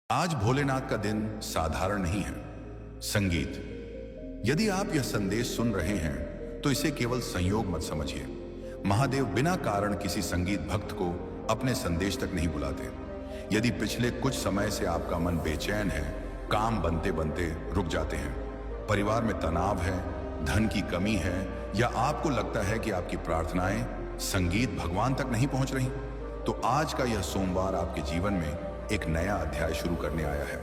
आज भोलेनाथ का दिन साधारण नहीं है। संगीत। यदि आप यह संदेश सुन रहे हैं तो इसे केवल संयोग मत समझिए। महादेव बिना कारण किसी संगीत भक्त को अपने संदेश तक नहीं बुलाते। यदि पिछले कुछ समय से आपका मन बेचैन है, काम बनते बनते रुक जाते हैं, परिवार में तनाव है, धन की कमी है, या आपको लगता है कि आपकी प्रार्थनाएं संगीत भगवान तक नहीं पहुंच रही, तो आज का यह सोमवार आपके जीवन में एक नया अध्याय शुरू करने आया है।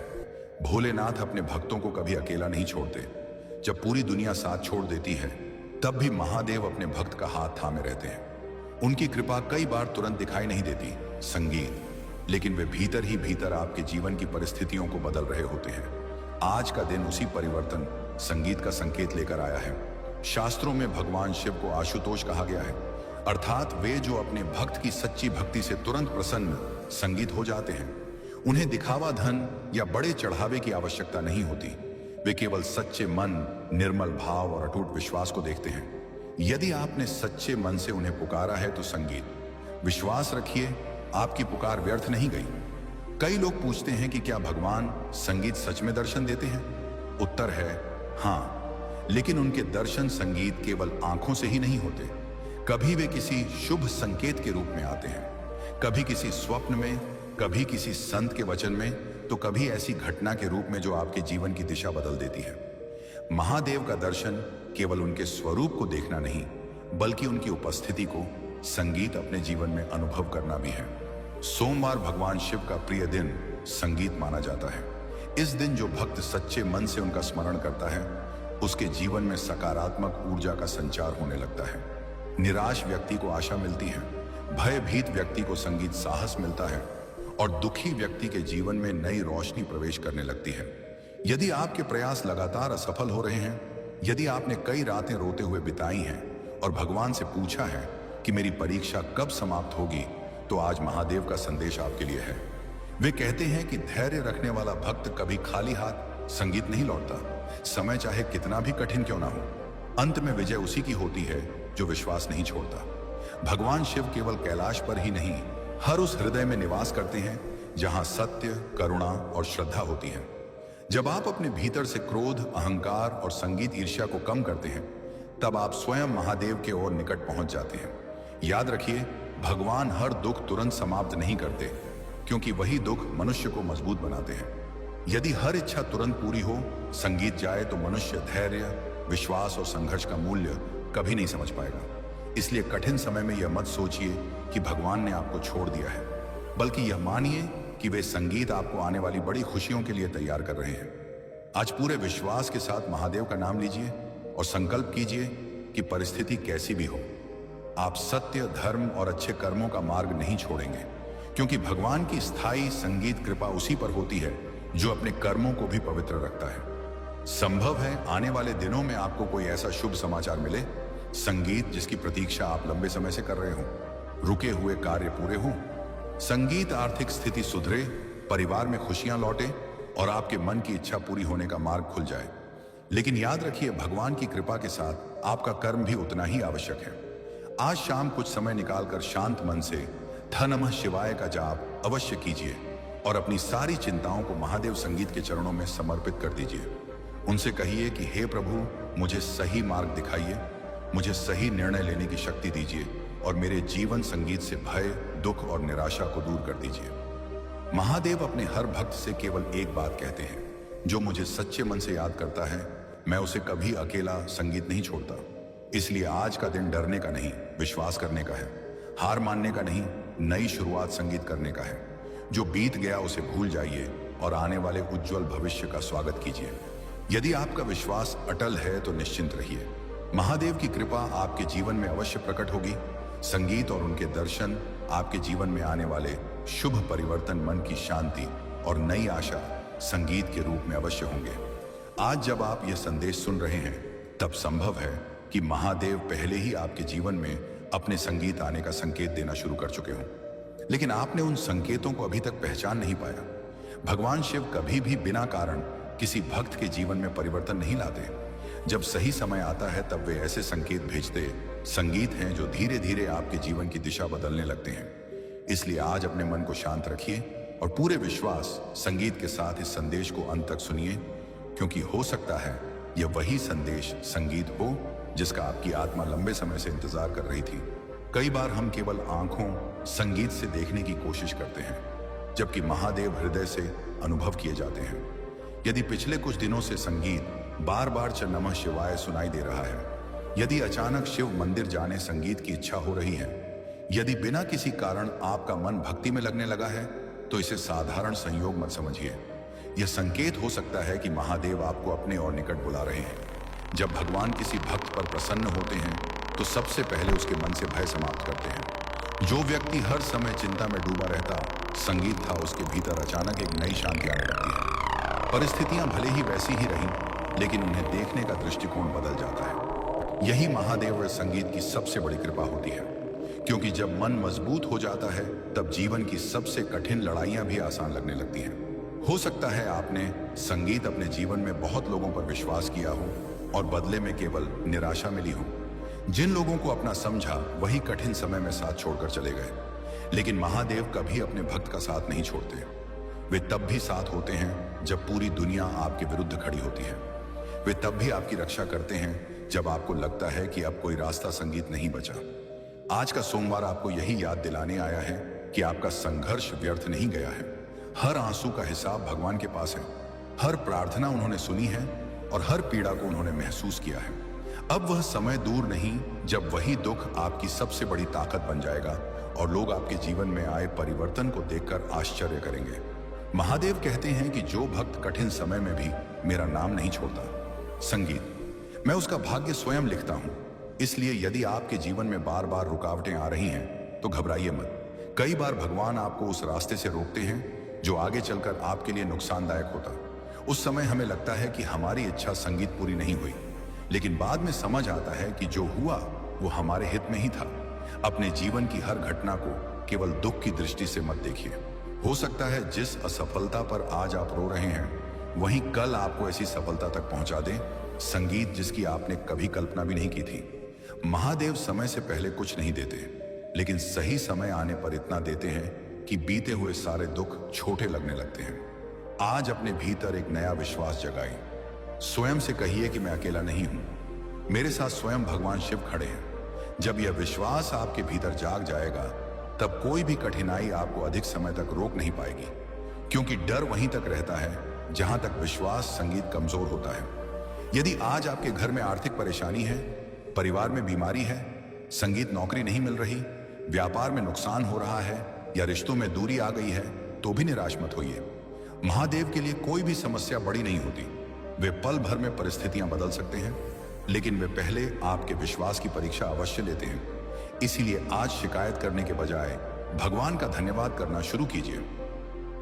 भोलेनाथ अपने भक्तों को कभी अकेला नहीं छोड़ते। जब पूरी दुनिया साथ छोड़ देती है, तब भी महादेव अपने भक्त का हाथ थामे रहते हैं। उनकी कृपा कई बार तुरंत दिखाई नहीं देती, संगीत, लेकिन वे भीतर ही भीतर आपके जीवन की परिस्थितियों को बदल रहे होते हैं। आज का दिन उसी परिवर्तन संगीत का संकेत लेकर आया है। शास्त्रों में भगवान शिव को आशुतोष कहा गया है, अर्थात वे जो अपने भक्त की सच्ची भक्ति से तुरंत प्रसन्न संगीत हो जाते हैं। उन्हें दिखावा, धन या बड़े चढ़ावे की आवश्यकता नहीं होती। वे केवल सच्चे मन, निर्मल भाव और अटूट विश्वास को देखते हैं। यदि आपने सच्चे मन से उन्हें पुकारा है तो संगीत, विश्वास रखिए, आपकी पुकार व्यर्थ नहीं गई। कई लोग पूछते हैं कि क्या भगवान संगीत सच में दर्शन देते हैं? उत्तर है हाँ, लेकिन उनके दर्शन संगीत केवल आंखों से ही नहीं होते। कभी वे किसी शुभ संकेत के रूप में आते हैं, कभी किसी स्वप्न में, कभी किसी संत के वचन में, तो कभी ऐसी घटना के रूप में जो आपके जीवन की दिशा बदल देती है। महादेव का दर्शन केवल उनके स्वरूप को देखना नहीं, बल्कि उनकी उपस्थिति को संगीत अपने जीवन में अनुभव करना भी है। सोमवार भगवान शिव का प्रिय दिन संगीत माना जाता है। इस दिन जो भक्त सच्चे मन से उनका स्मरण करता है, उसके जीवन में सकारात्मक ऊर्जा का संचार होने लगता है। निराश व्यक्ति को आशा मिलती है, भयभीत व्यक्ति को संगीत साहस मिलता है, और दुखी व्यक्ति के जीवन में नई रोशनी प्रवेश करने लगती है। यदि आपके प्रयास लगातार असफल हो रहे हैं, यदि आपने कई रातें रोते हुए बिताई हैं और भगवान से पूछा है कि मेरी परीक्षा कब समाप्त होगी, तो आज महादेव का संदेश आपके लिए है। वे कहते हैं कि धैर्य रखने वाला भक्त कभी खाली हाथ संगीत नहीं लौटता। समय चाहे कितना भी कठिन क्यों ना हो, अंत में विजय उसी की होती है जो विश्वास नहीं छोड़ता। भगवान शिव केवल कैलाश पर ही नहीं, हर उस हृदय में निवास करते हैं जहां सत्य, करुणा और श्रद्धा होती है। जब आप अपने भीतर से क्रोध, अहंकार और संगीत ईर्ष्या को कम करते हैं, तब आप स्वयं महादेव के ओर निकट पहुंच जाते हैं। याद रखिए, भगवान हर दुख तुरंत समाप्त नहीं करते, क्योंकि वही दुख मनुष्य को मजबूत बनाते हैं। यदि हर इच्छा तुरंत पूरी हो, संगीत जाए, तो मनुष्य धैर्य, विश्वास और संघर्ष का मूल्य कभी नहीं समझ पाएगा। इसलिए कठिन समय में यह मत सोचिए कि भगवान ने आपको छोड़ दिया है, बल्कि यह मानिए कि वे संगीत आपको आने वाली बड़ी खुशियों के लिए तैयार कर रहे हैं। आज पूरे विश्वास के साथ महादेव का नाम लीजिए और संकल्प कीजिए कि परिस्थिति कैसी भी हो, आप सत्य, धर्म और अच्छे कर्मों का मार्ग नहीं छोड़ेंगे, क्योंकि भगवान की स्थायी संगीत कृपा उसी पर होती है जो अपने कर्मों को भी पवित्र रखता है। संभव है आने वाले दिनों में आपको कोई ऐसा शुभ समाचार मिले, संगीत जिसकी प्रतीक्षा आप लंबे समय से कर रहे हो, रुके हुए कार्य पूरे हों, संगीत आर्थिक स्थिति सुधरे, परिवार में खुशियां लौटे और आपके मन की इच्छा पूरी होने का मार्ग खुल जाए। लेकिन याद रखिए, भगवान की कृपा के साथ आपका कर्म भी उतना ही आवश्यक है। आज शाम कुछ समय निकालकर शांत मन से ध नमः शिवाय का जाप अवश्य कीजिए और अपनी सारी चिंताओं को महादेव संगीत के चरणों में समर्पित कर दीजिए। उनसे कहिए कि हे प्रभु, मुझे सही मार्ग दिखाइए, मुझे सही निर्णय लेने की शक्ति दीजिए और मेरे जीवन संगीत से भय, दुख और निराशा को दूर कर दीजिए। महादेव अपने हर भक्त से केवल एक बात कहते हैं, जो मुझे सच्चे मन से याद करता है, मैं उसे कभी अकेला संगीत नहीं छोड़ता। इसलिए आज का दिन डरने का नहीं, विश्वास करने का है। हार मानने का नहीं, नई शुरुआत संगीत करने का है। जो बीत गया उसे भूल जाइए और आने वाले उज्जवल भविष्य का स्वागत कीजिए। यदि आपका विश्वास अटल है तो निश्चिंत रहिए, महादेव की कृपा आपके जीवन में अवश्य प्रकट होगी। संगीत और उनके दर्शन आपके जीवन में आने वाले शुभ परिवर्तन, मन की शांति और नई आशा संगीत के रूप में अवश्य होंगे। आज जब आप यह संदेश सुन रहे हैं, तब संभव है कि महादेव पहले ही आपके जीवन में अपने संगीत आने का संकेत देना शुरू कर चुके हों, लेकिन आपने उन संकेतों को अभी तक पहचान नहीं पाया। भगवान शिव कभी भी बिना कारण किसी भक्त के जीवन में परिवर्तन नहीं लाते। जब सही समय आता है, तब वे ऐसे संकेत भेजते संगीत हैं जो धीरे धीरे आपके जीवन की दिशा बदलने लगते हैं। इसलिए आज अपने मन को शांत रखिए, और पूरे विश्वास संगीत के साथ इस संदेश को अंत तक सुनिए, क्योंकि हो सकता है यह वही संदेश संगीत हो जिसका आपकी आत्मा लंबे समय से इंतजार कर रही थी। कई बार हम केवल आंखों संगीत से देखने की कोशिश करते हैं, जबकि महादेव हृदय से अनुभव किए जाते हैं। यदि पिछले कुछ दिनों से संगीत बार बार च नमः शिवाय सुनाई दे रहा है, यदि अचानक शिव मंदिर जाने संगीत की इच्छा हो रही है, यदि बिना किसी कारण आपका मन भक्ति में लगने लगा है, तो इसे साधारण संयोग मत समझिए। यह संकेत हो सकता है कि महादेव आपको अपने और निकट बुला रहे हैं। जब भगवान किसी भक्त पर प्रसन्न होते हैं तो सबसे पहले उसके मन से भय समाप्त करते हैं। जो व्यक्ति हर समय चिंता में डूबा रहता, संगीत था उसके भीतर अचानक एक नई शांति आने लगती है। परिस्थितियां भले ही वैसी ही रहीं, लेकिन उन्हें देखने का दृष्टिकोण बदल जाता है। यही महादेव और संगीत की सबसे बड़ी कृपा होती है, क्योंकि जब मन मजबूत हो जाता है तब जीवन की सबसे कठिन लड़ाइयां भी आसान लगने लगती हैं। हो सकता है आपने संगीत अपने जीवन में बहुत लोगों पर विश्वास किया हो और बदले में केवल निराशा मिली हो। जिन लोगों को अपना समझा वही कठिन समय में साथ छोड़कर चले गए, लेकिन महादेव कभी अपने भक्त का साथ नहीं छोड़ते। वे तब भी साथ होते हैं जब पूरी दुनिया आपके विरुद्ध खड़ी होती है। वे तब भी आपकी रक्षा करते हैं जब आपको लगता है कि अब कोई रास्ता संगीत नहीं बचा। आज का सोमवार आपको यही याद दिलाने आया है कि आपका संघर्ष व्यर्थ नहीं गया है। हर आंसू का हिसाब भगवान के पास है। हर प्रार्थना उन्होंने सुनी है और हर पीड़ा को उन्होंने महसूस किया है। अब वह समय दूर नहीं जब वही दुख आपकी सबसे बड़ी ताकत बन जाएगा और लोग आपके जीवन में आए परिवर्तन को देखकर आश्चर्य करेंगे। महादेव कहते हैं कि जो भक्त कठिन समय में भी मेरा नाम नहीं छोड़ता, संगीत, मैं उसका भाग्य स्वयं लिखता हूं। इसलिए यदि आपके जीवन में बार बार रुकावटें आ रही हैं तो घबराइए मत। कई बार भगवान आपको उस रास्ते से रोकते हैं जो आगे चलकर आपके लिए नुकसानदायक होता। उस समय हमें लगता है कि हमारी इच्छा संगीत पूरी नहीं हुई, लेकिन बाद में समझ आता है कि जो हुआ वो हमारे हित में ही था। अपने जीवन की हर घटना को केवल दुख की दृष्टि से मत देखिए। हो सकता है जिस असफलता पर आज आप रो रहे हैं वहीं कल आपको ऐसी सफलता तक पहुंचा दे, संगीत जिसकी आपने कभी कल्पना भी नहीं की थी। महादेव समय से पहले कुछ नहीं देते, लेकिन सही समय आने पर इतना देते हैं कि बीते हुए सारे दुख छोटे लगने लगते हैं। आज अपने भीतर एक नया विश्वास जगाएं। स्वयं से कहिए कि मैं अकेला नहीं हूं, मेरे साथ स्वयं भगवान शिव खड़े हैं। जब यह विश्वास आपके भीतर जाग जाएगा तब कोई भी कठिनाई आपको अधिक समय तक रोक नहीं पाएगी, क्योंकि डर वहीं तक रहता है जहां तक विश्वास संगीत कमजोर होता है। यदि आज आपके घर में आर्थिक परेशानी है, परिवार में बीमारी है, संगीत नौकरी नहीं मिल रही, व्यापार में नुकसान हो रहा है या रिश्तों में दूरी आ गई है, तो भी निराश मत होइए। महादेव के लिए कोई भी समस्या बड़ी नहीं होती। वे पल भर में परिस्थितियां बदल सकते हैं, लेकिन वे पहले आपके विश्वास की परीक्षा अवश्य लेते हैं। इसीलिए आज शिकायत करने के बजाय भगवान का धन्यवाद करना शुरू कीजिए।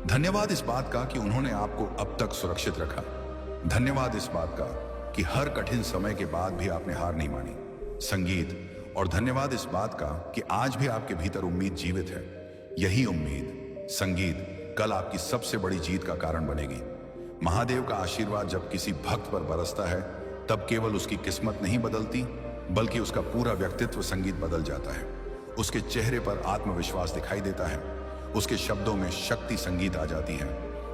धन्यवाद इस बात का कि उन्होंने आपको अब तक सुरक्षित रखा। धन्यवाद इस बात का कि हर कठिन समय के बाद भी आपने हार नहीं मानी, संगीत। और धन्यवाद इस बात का कि आज भी आपके भीतर उम्मीद जीवित है। यही उम्मीद, संगीत, कल आपकी सबसे बड़ी जीत का कारण बनेगी। महादेव का आशीर्वाद जब किसी भक्त पर बरसता है तब केवल उसकी किस्मत नहीं बदलती, बल्कि उसका पूरा व्यक्तित्व संगीत बदल जाता है। उसके चेहरे पर आत्मविश्वास दिखाई देता है, उसके शब्दों में शक्ति संगीत आ जाती है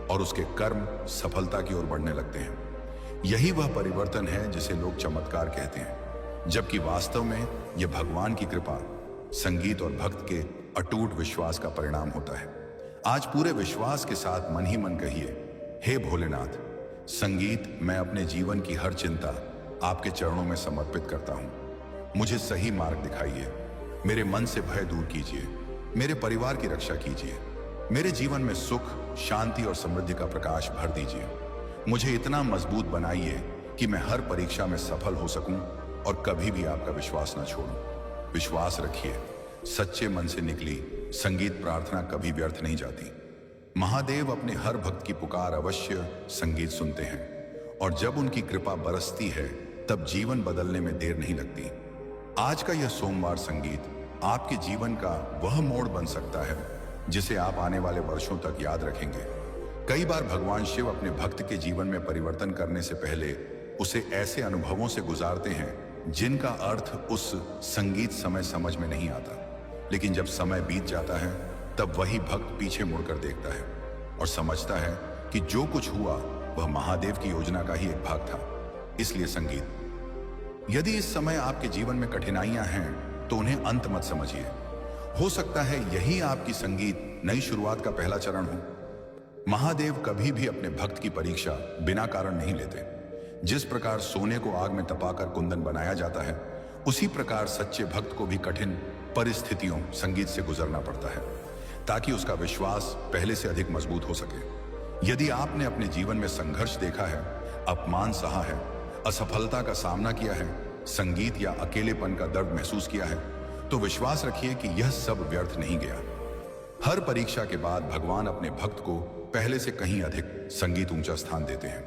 और उसके कर्म सफलता की ओर बढ़ने लगते हैं। यही वह परिवर्तन है जिसे लोग चमत्कार कहते हैं, जबकि वास्तव में यह भगवान की कृपा, संगीत और भक्त के अटूट विश्वास का परिणाम होता है। आज पूरे विश्वास के साथ मन ही मन कहिए, हे भोलेनाथ, संगीत, मैं अपने जीवन की हर चिंता आपके चरणों में समर्पित करता हूं। मुझे सही मार्ग दिखाइए, मेरे मन से भय दूर कीजिए, मेरे परिवार की रक्षा कीजिए, मेरे जीवन में सुख, शांति और समृद्धि का प्रकाश भर दीजिए। मुझे इतना मजबूत बनाइए कि मैं हर परीक्षा में सफल हो सकूं और कभी भी आपका विश्वास न छोड़ूं। विश्वास रखिए, सच्चे मन से निकली संगीत प्रार्थना कभी व्यर्थ नहीं जाती। महादेव अपने हर भक्त की पुकार अवश्य संगीत सुनते हैं, और जब उनकी कृपा बरसती है तब जीवन बदलने में देर नहीं लगती। आज का यह सोमवार संगीत आपके जीवन का वह मोड़ बन सकता है जिसे आप आने वाले वर्षों तक याद रखेंगे। कई बार भगवान शिव अपने भक्त के जीवन में परिवर्तन करने से पहले उसे ऐसे अनुभवों से गुजारते हैं जिनका अर्थ उस संगीत समय समझ में नहीं आता, लेकिन जब समय बीत जाता है तब वही भक्त पीछे मुड़कर देखता है और समझता है कि जो कुछ हुआ वह महादेव की योजना का ही एक भाग था। इसलिए संगीत, यदि इस समय आपके जीवन में कठिनाइयां हैं तो उन्हें अंत मत समझिए। हो सकता है यही आपकी संगीत नई शुरुआत का पहला चरण हो। महादेव कभी भी अपने भक्त की परीक्षा बिना कारण नहीं लेते। जिस प्रकार सोने को आग में तपाकर कुंदन बनाया जाता है, उसी प्रकार सच्चे भक्त को भी कठिन परिस्थितियों संगीत से गुजरना पड़ता है, ताकि उसका विश्वास पहले से अधिक मजबूत हो सके। यदि आपने अपने जीवन में संघर्ष देखा है, अपमान सहा है, असफलता का सामना किया है, संगीत या अकेलेपन का दर्द महसूस किया है, तो विश्वास रखिए कि यह सब व्यर्थ नहीं गया। हर परीक्षा के बाद भगवान अपने भक्त को पहले से कहीं अधिक संगीत ऊंचा स्थान देते हैं।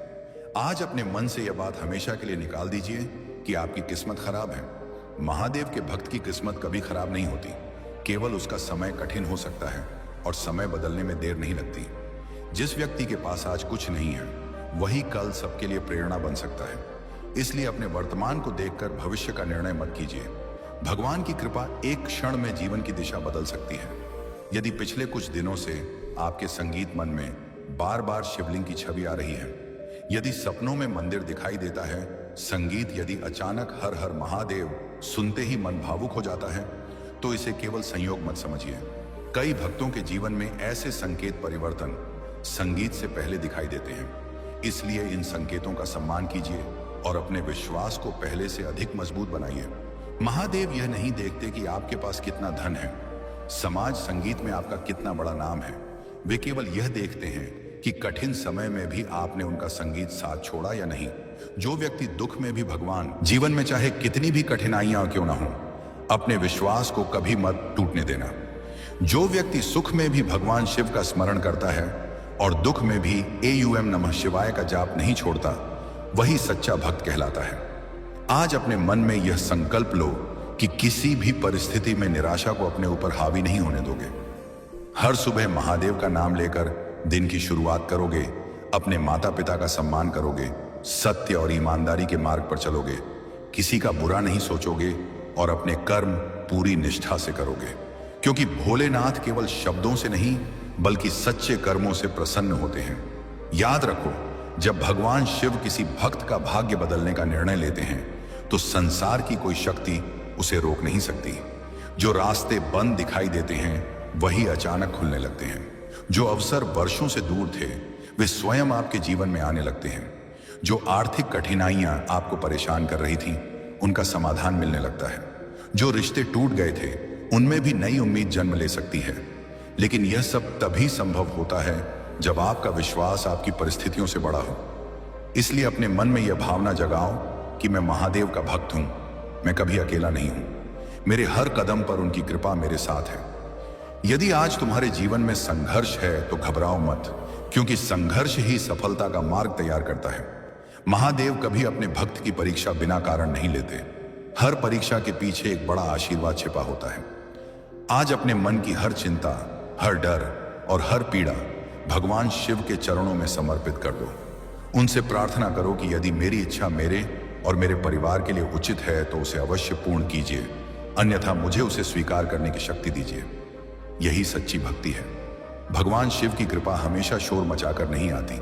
आज अपने मन से यह बात हमेशा के लिए निकाल दीजिए कि आपकी किस्मत खराब है। महादेव के भक्त की किस्मत कभी खराब नहीं होती, केवल उसका समय कठिन हो सकता है और समय बदलने में देर नहीं लगती। जिस व्यक्ति के पास आज कुछ नहीं है, वही कल सबके लिए प्रेरणा बन सकता है। इसलिए अपने वर्तमान को देखकर भविष्य का निर्णय मत कीजिए। भगवान की कृपा एक क्षण में जीवन की दिशा बदल सकती है। यदि पिछले कुछ दिनों से आपके संगीत मन में बार बार शिवलिंग की छवि आ रही है, यदि सपनों में मंदिर दिखाई देता है, संगीत यदि अचानक हर हर महादेव सुनते ही मन भावुक हो जाता है, तो इसे केवल संयोग मत समझिए। कई भक्तों के जीवन में ऐसे संकेत परिवर्तन संगीत से पहले दिखाई देते हैं। इसलिए इन संकेतों का सम्मान कीजिए और अपने विश्वास को पहले से अधिक मजबूत बनाइए। महादेव यह नहीं देखते कि आपके पास कितना धन है, समाज संगीत में आपका कितना बड़ा नाम है। वे केवल यह देखते हैं कि कठिन समय में भी आपने उनका संगीत साथ छोड़ा या नहीं। जो व्यक्ति दुख में भी भगवान, जीवन में चाहे कितनी भी कठिनाइयां क्यों ना हो, अपने विश्वास को कभी मत टूटने देना। जो व्यक्ति सुख में भी भगवान शिव का स्मरण करता है और दुख में भी AUM नमः शिवाय का जाप नहीं छोड़ता, वही सच्चा भक्त कहलाता है। आज अपने मन में यह संकल्प लो कि किसी भी परिस्थिति में निराशा को अपने ऊपर हावी नहीं होने दोगे। हर सुबह महादेव का नाम लेकर दिन की शुरुआत करोगे, अपने माता पिता का सम्मान करोगे, सत्य और ईमानदारी के मार्ग पर चलोगे, किसी का बुरा नहीं सोचोगे और अपने कर्म पूरी निष्ठा से करोगे। क्योंकि भोलेनाथ केवल शब्दों से नहीं बल्कि सच्चे कर्मों से प्रसन्न होते हैं। याद रखो, जब भगवान शिव किसी भक्त का भाग्य बदलने का निर्णय लेते हैं तो संसार की कोई शक्ति उसे रोक नहीं सकती। जो रास्ते बंद दिखाई देते हैं वही अचानक खुलने लगते हैं। जो अवसर वर्षों से दूर थे वे स्वयं आपके जीवन में आने लगते हैं। जो आर्थिक कठिनाइयां आपको परेशान कर रही थीं, उनका समाधान मिलने लगता है। जो रिश्ते टूट गए थे उनमें भी नई उम्मीद जन्म ले सकती है। लेकिन यह सब तभी संभव होता है जब आपका विश्वास आपकी परिस्थितियों से बड़ा हो। इसलिए अपने मन में यह भावना जगाओ कि मैं महादेव का भक्त हूं, मैं कभी अकेला नहीं हूं, मेरे हर कदम पर उनकी कृपा मेरे साथ है। यदि आज तुम्हारे जीवन में संघर्ष है तो घबराओ मत, क्योंकि संघर्ष ही सफलता का मार्ग तैयार करता है। महादेव कभी अपने भक्त की परीक्षा बिना कारण नहीं लेते। हर परीक्षा के पीछे एक बड़ा आशीर्वाद छिपा होता है। आज अपने मन की हर चिंता, हर डर और हर पीड़ा भगवान शिव के चरणों में समर्पित कर दो। उनसे प्रार्थना करो कि यदि मेरी इच्छा मेरे और मेरे परिवार के लिए उचित है तो उसे अवश्य पूर्ण कीजिए, अन्यथा मुझे उसे स्वीकार करने की शक्ति दीजिए। यही सच्ची भक्ति है। भगवान शिव की कृपा हमेशा शोर मचाकर नहीं आती।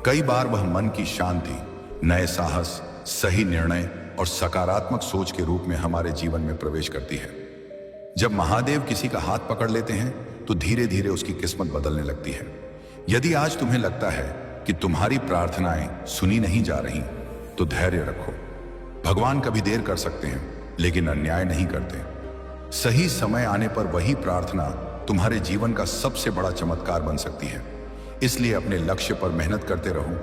कई बार वह मन की शांति, नए साहस, सही निर्णय और सकारात्मक सोच के रूप में हमारे जीवन में प्रवेश करती है। जब महादेव किसी का हाथ पकड़ लेते हैं तो धीरे धीरे उसकी किस्मत बदलने लगती है। यदि आज तुम्हें लगता है कि तुम्हारी प्रार्थनाएं सुनी नहीं जा रही, तो धैर्य रखो। भगवान कभी देर कर सकते हैं लेकिन अन्याय नहीं करते। सही समय आने पर वही प्रार्थना तुम्हारे जीवन का सबसे बड़ा चमत्कार बन सकती है। इसलिए अपने लक्ष्य पर मेहनत करते रहो,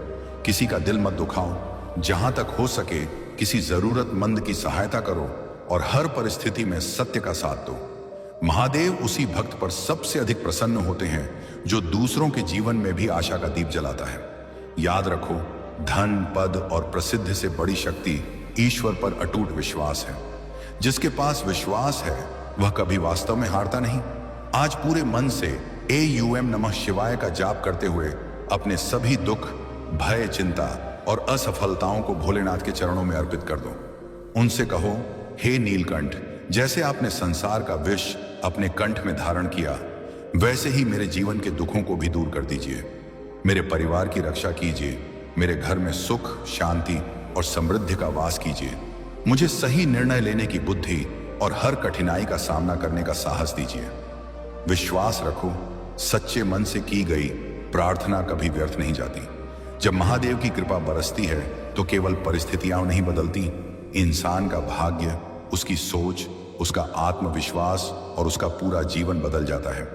किसी का दिल मत दुखाओ, जहां तक हो सके किसी जरूरतमंद की सहायता करो और हर परिस्थिति में सत्य का साथ दो। महादेव उसी भक्त पर सबसे अधिक प्रसन्न होते हैं जो दूसरों के जीवन में भी आशा का दीप जलाता है। याद रखो, धन, पद और प्रसिद्धि से बड़ी शक्ति ईश्वर पर अटूट विश्वास है। जिसके पास विश्वास है वह कभी वास्तव में हारता नहीं। आज पूरे मन से AUM नमः शिवाय का जाप करते हुए अपने सभी दुख, भय, चिंता और असफलताओं को भोलेनाथ के चरणों में अर्पित कर दो। उनसे कहो, हे नीलकंठ, जैसे आपने संसार का विष अपने कंठ में धारण किया, वैसे ही मेरे जीवन के दुखों को भी दूर कर दीजिए। मेरे परिवार की रक्षा कीजिए, मेरे घर में सुख, शांति और समृद्धि का वास कीजिए। मुझे सही निर्णय लेने की बुद्धि और हर कठिनाई का सामना करने का साहस दीजिए। विश्वास रखो, सच्चे मन से की गई प्रार्थना कभी व्यर्थ नहीं जाती। जब महादेव की कृपा बरसती है तो केवल परिस्थितियां नहीं बदलती, इंसान का भाग्य, उसकी सोच, उसका आत्मविश्वास और उसका पूरा जीवन बदल जाता है।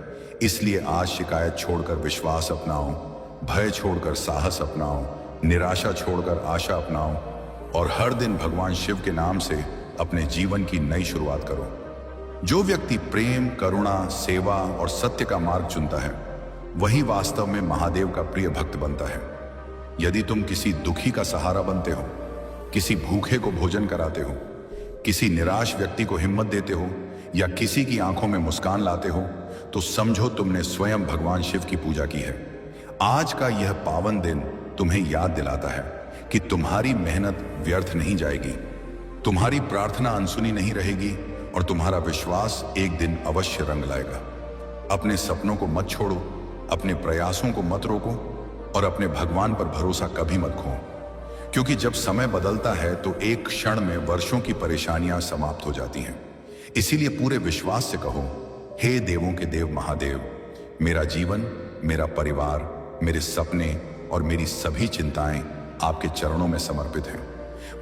इसलिए आज शिकायत छोड़कर विश्वास अपनाओ, भय छोड़कर साहस अपनाओ, निराशा छोड़कर आशा अपनाओ और हर दिन भगवान शिव के नाम से अपने जीवन की नई शुरुआत करो। जो व्यक्ति प्रेम, करुणा, सेवा और सत्य का मार्ग चुनता है वही वास्तव में महादेव का प्रिय भक्त बनता है। यदि तुम किसी दुखी का सहारा बनते हो, किसी भूखे को भोजन कराते हो, किसी निराश व्यक्ति को हिम्मत देते हो या किसी की आंखों में मुस्कान लाते हो, तो समझो तुमने स्वयं भगवान शिव की पूजा की है। आज का यह पावन दिन तुम्हें याद दिलाता है कि तुम्हारी मेहनत व्यर्थ नहीं जाएगी, तुम्हारी प्रार्थना अनसुनी नहीं रहेगी और तुम्हारा विश्वास एक दिन अवश्य रंग लाएगा। अपने सपनों को मत छोड़ो, अपने प्रयासों को मत रोको और अपने भगवान पर भरोसा कभी मत खो, क्योंकि जब समय बदलता है तो एक क्षण में वर्षों की परेशानियां समाप्त हो जाती हैं। इसीलिए पूरे विश्वास से कहो, हे देवों के देव महादेव, मेरा जीवन, मेरा परिवार, मेरे सपने और मेरी सभी चिंताएं आपके चरणों में समर्पित हैं।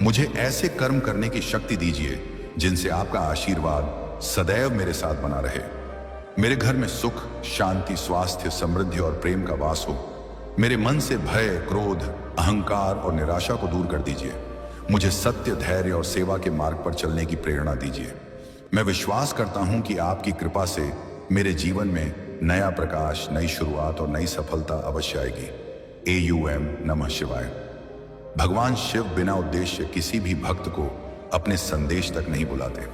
मुझे ऐसे कर्म करने की शक्ति दीजिए जिनसे आपका आशीर्वाद सदैव मेरे साथ बना रहे। मेरे घर में सुख, शांति, स्वास्थ्य, समृद्धि और प्रेम का वास हो। मेरे मन से भय, क्रोध, अहंकार और निराशा को दूर कर दीजिए। मुझे सत्य, धैर्य और सेवा के मार्ग पर चलने की प्रेरणा दीजिए। मैं विश्वास करता हूं कि आपकी कृपा से मेरे जीवन में नया प्रकाश, नई शुरुआत और नई सफलता अवश्य आएगी। AUM नमः शिवाय। भगवान शिव बिना उद्देश्य किसी भी भक्त को अपने संदेश तक नहीं बुलाते।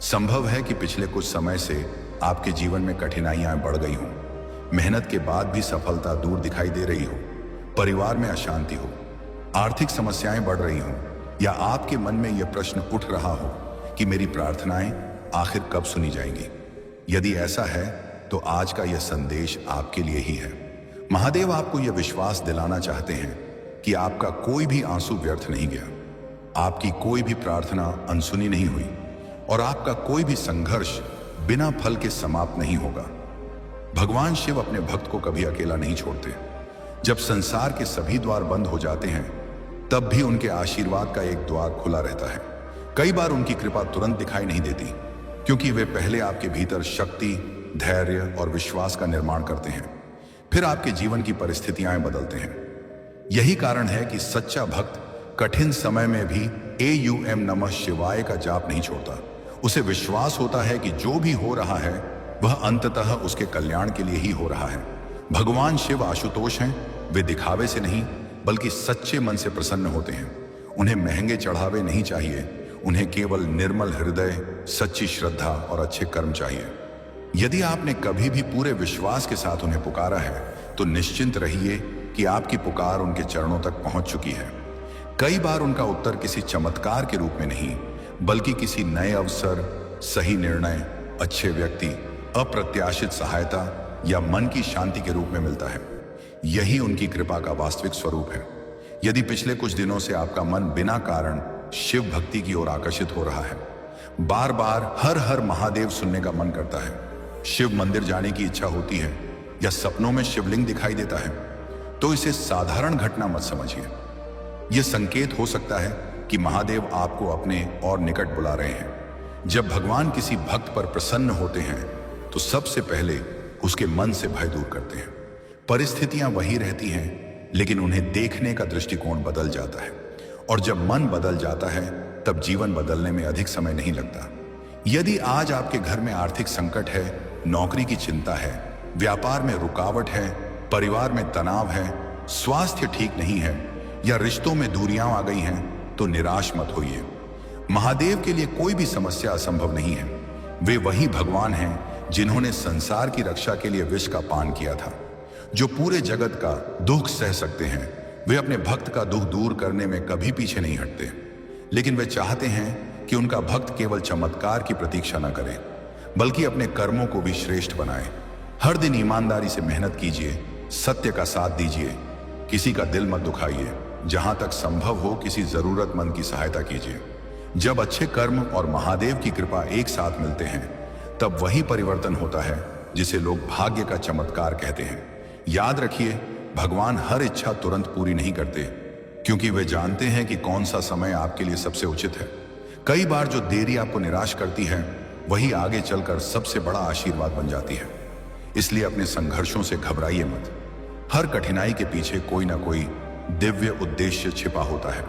संभव है कि पिछले कुछ समय से आपके जीवन में कठिनाइयां बढ़ गई हों, मेहनत के बाद भी सफलता दूर दिखाई दे रही हो, परिवार में अशांति हो, आर्थिक समस्याएं बढ़ रही हों या आपके मन में यह प्रश्न उठ रहा हो कि मेरी प्रार्थनाएं आखिर कब सुनी जाएंगी। यदि ऐसा है तो आज का यह संदेश आपके लिए ही है। महादेव आपको यह विश्वास दिलाना चाहते हैं कि आपका कोई भी आंसू व्यर्थ नहीं गया, आपकी कोई भी प्रार्थना अनसुनी नहीं हुई और आपका कोई भी संघर्ष बिना फल के समाप्त नहीं होगा। भगवान शिव अपने भक्त को कभी अकेला नहीं छोड़ते। जब संसार के सभी द्वार बंद हो जाते हैं तब भी उनके आशीर्वाद का एक द्वार खुला रहता है। कई बार उनकी कृपा तुरंत दिखाई नहीं देती, क्योंकि वे पहले आपके भीतर शक्ति, धैर्य और विश्वास का निर्माण करते हैं, फिर आपके जीवन की परिस्थितियां बदलते हैं। यही कारण है कि सच्चा भक्त कठिन समय में भी AUM नमः शिवाय का जाप नहीं छोड़ता। उसे विश्वास होता है कि जो भी हो रहा है वह अंततः उसके कल्याण के लिए ही हो रहा है। भगवान शिव आशुतोष हैं, वे दिखावे से नहीं बल्कि सच्चे मन से प्रसन्न होते हैं। उन्हें महंगे चढ़ावे नहीं चाहिए, उन्हें केवल निर्मल हृदय, सच्ची श्रद्धा और अच्छे कर्म चाहिए। यदि आपने कभी भी पूरे विश्वास के साथ उन्हें पुकारा है तो निश्चिंत रहिए कि आपकी पुकार उनके चरणों तक पहुंच चुकी है। कई बार उनका उत्तर किसी चमत्कार के रूप में नहीं बल्कि किसी नए अवसर, सही निर्णय, अच्छे व्यक्ति, अप्रत्याशित सहायता या मन की शांति के रूप में मिलता है। यही उनकी कृपा का वास्तविक स्वरूप है। यदि पिछले कुछ दिनों से आपका मन बिना कारण शिव भक्ति की ओर आकर्षित हो रहा है, बार बार हर हर महादेव सुनने का मन करता है, शिव मंदिर जाने की इच्छा होती है या सपनों में शिवलिंग दिखाई देता है, तो इसे साधारण घटना मत समझिए। यह संकेत हो सकता है कि महादेव आपको अपने और निकट बुला रहे हैं। जब भगवान किसी भक्त पर प्रसन्न होते हैं तो सबसे पहले उसके मन से भय दूर करते हैं। परिस्थितियां वही रहती हैं, लेकिन उन्हें देखने का दृष्टिकोण बदल जाता है और जब मन बदल जाता है तब जीवन बदलने में अधिक समय नहीं लगता। यदि आज आपके घर में आर्थिक संकट है, नौकरी की चिंता है, व्यापार में रुकावट है, परिवार में तनाव है, स्वास्थ्य ठीक नहीं है या रिश्तों में दूरियां आ गई हैं, तो निराश मत होइए। महादेव के लिए कोई भी समस्या असंभव नहीं है। वे वही भगवान हैं जिन्होंने संसार की रक्षा के लिए विष का पान किया था, जो पूरे जगत का दुख सह सकते हैं। वे अपने भक्त का दुख दूर करने में कभी पीछे नहीं हटते, लेकिन वे चाहते हैं कि उनका भक्त केवल चमत्कार की प्रतीक्षा न करे बल्कि अपने कर्मों को भी श्रेष्ठ बनाए। हर दिन ईमानदारी से मेहनत कीजिए, सत्य का साथ दीजिए, किसी का दिल मत दुखाइए, जहां तक संभव हो किसी जरूरतमंद की सहायता कीजिए। जब अच्छे कर्म और महादेव की कृपा एक साथ मिलते हैं, तब वही परिवर्तन होता है जिसे लोग भाग्य का चमत्कार कहते हैं। याद रखिए, भगवान हर इच्छा तुरंत पूरी नहीं करते, क्योंकि वे जानते हैं कि कौन सा समय आपके लिए सबसे उचित है। कई बार जो देरी आपको निराश करती है, वही आगे चलकर सबसे बड़ा आशीर्वाद बन जाती है। इसलिए अपने संघर्षों से घबराइए मत। हर कठिनाई के पीछे कोई ना कोई दिव्य उद्देश्य छिपा होता है।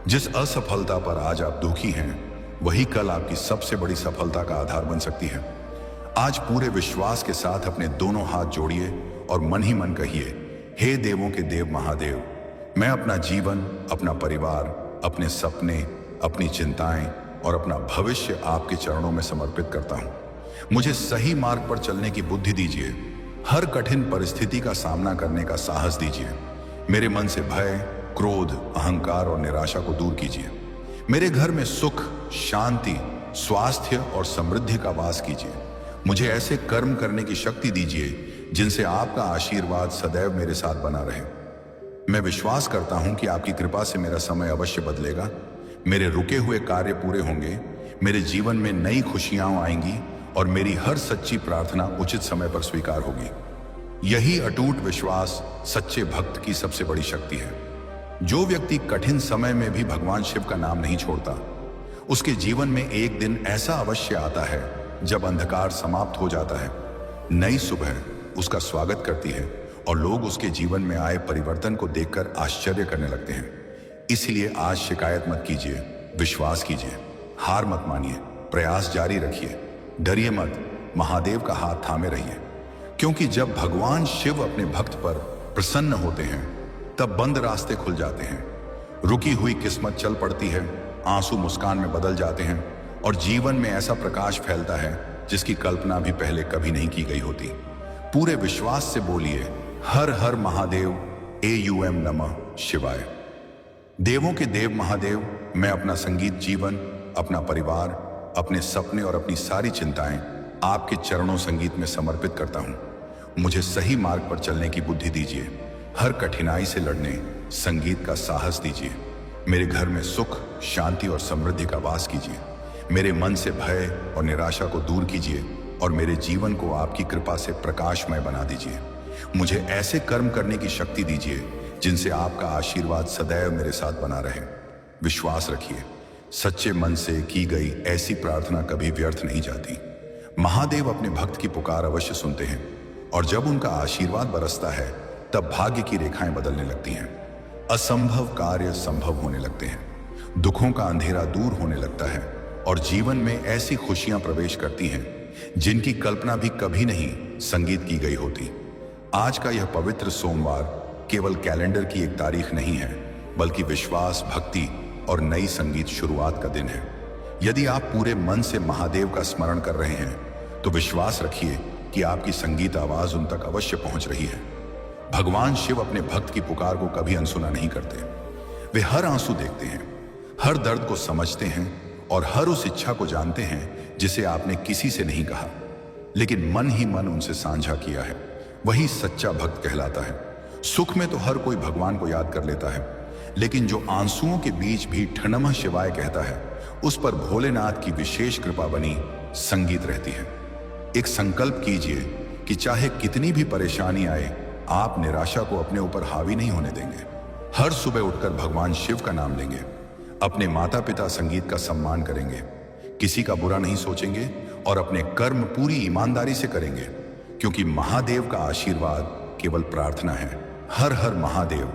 जिस असफलता पर आज आप दुखी हैं, वही कल आपकी सबसे बड़ी सफलता का आधार बन सकती है। आज पूरे विश्वास के साथ अपने दोनों हाथ जोड़िए और मन ही मन कहिए, हे देवों के देव महादेव, मैं अपना जीवन, अपना परिवार, अपने सपने, अपनी चिंताएं और अपना भविष्य आपके चरणों में समर्पित करता हूं। मुझे सही मार्ग पर चलने की बुद्धि दीजिए। हर कठिन परिस्थिति का सामना करने का साहस दीजिए। मेरे मन से भय, क्रोध, अहंकार और निराशा को दूर कीजिए। मेरे घर में सुख, शांति, स्वास्थ्य और समृद्धि का वास कीजिए। मुझे ऐसे कर्म करने की शक्ति दीजिए जिनसे आपका आशीर्वाद सदैव मेरे साथ बना रहे। मैं विश्वास करता हूं कि आपकी कृपा से मेरा समय अवश्य बदलेगा। मेरे रुके हुए कार्य पूरे होंगे, मेरे जीवन में नई खुशियां आएंगी और मेरी हर सच्ची प्रार्थना उचित समय पर स्वीकार होगी। यही अटूट विश्वास सच्चे भक्त की सबसे बड़ी शक्ति है। जो व्यक्ति कठिन समय में भी भगवान शिव का नाम नहीं छोड़ता, उसके जीवन में एक दिन ऐसा अवश्य आता है जब अंधकार समाप्त हो जाता है, नई सुबह उसका स्वागत करती है और लोग उसके जीवन में आए परिवर्तन को देखकर आश्चर्य करने लगते हैं। इसलिए आज शिकायत मत कीजिए, विश्वास कीजिए, हार मत मानिए, प्रयास जारी रखिए, डरिए मत, महादेव का हाथ थामे रहिए। क्योंकि जब भगवान शिव अपने भक्त पर प्रसन्न होते हैं, तब बंद रास्ते खुल जाते हैं, रुकी हुई किस्मत चल पड़ती है, आंसू मुस्कान में बदल जाते हैं और जीवन में ऐसा प्रकाश फैलता है जिसकी कल्पना भी पहले कभी नहीं की गई होती। पूरे विश्वास से बोलिए, हर हर महादेव, AUM नमः शिवाय। देवों के देव महादेव, मैं अपना संगीत जीवन, अपना परिवार, अपने सपने और अपनी सारी चिंताएं आपके चरणों संगीत में समर्पित करता हूं। मुझे सही मार्ग पर चलने की बुद्धि दीजिए। हर कठिनाई से लड़ने संगीत का साहस दीजिए। मेरे घर में सुख, शांति और समृद्धि का वास कीजिए। मेरे मन से भय और निराशा को दूर कीजिए और मेरे जीवन को आपकी कृपा से प्रकाशमय बना दीजिए। मुझे ऐसे कर्म करने की शक्ति दीजिए जिनसे आपका आशीर्वाद सदैव मेरे साथ बना रहे। विश्वास रखिए, सच्चे मन से की गई ऐसी प्रार्थना कभी व्यर्थ नहीं जाती। महादेव अपने भक्त की पुकार अवश्य सुनते हैं और जब उनका आशीर्वाद बरसता है, तब भाग्य की रेखाएं बदलने लगती हैं। असंभव कार्य संभव होने लगते हैं, दुखों का अंधेरा दूर होने लगता है और जीवन में ऐसी खुशियां प्रवेश करती हैं जिनकी कल्पना भी कभी नहीं संगीत की गई होती। आज का यह पवित्र सोमवार केवल कैलेंडर की एक तारीख नहीं है, बल्कि विश्वास, भक्ति और नई संगीत शुरुआत का दिन है। यदि आप पूरे मन से महादेव का स्मरण कर रहे हैं, तो विश्वास रखिए कि आपकी संगीत आवाज उन तक अवश्य पहुंच रही है। भगवान शिव अपने भक्त की पुकार को कभी अनसुना नहीं करते। वे हर आंसू देखते हैं, हर दर्द को समझते हैं और हर उस इच्छा को जानते हैं जिसे आपने किसी से नहीं कहा, लेकिन मन ही मन उनसे साझा किया है। वही सच्चा भक्त कहलाता है। सुख में तो हर कोई भगवान को याद कर लेता है, लेकिन जो आंसुओं के बीच भी ठनमः शिवाय कहता है, उस पर भोलेनाथ की विशेष कृपा बनी संगीत रहती है। एक संकल्प कीजिए कि चाहे कितनी भी परेशानी आए, आप निराशा को अपने ऊपर हावी नहीं होने देंगे। हर सुबह उठकर भगवान शिव का नाम लेंगे, अपने माता पिता संगीत का सम्मान करेंगे, किसी का बुरा नहीं सोचेंगे और अपने कर्म पूरी ईमानदारी से करेंगे, क्योंकि महादेव का आशीर्वाद केवल प्रार्थना है। हर हर महादेव।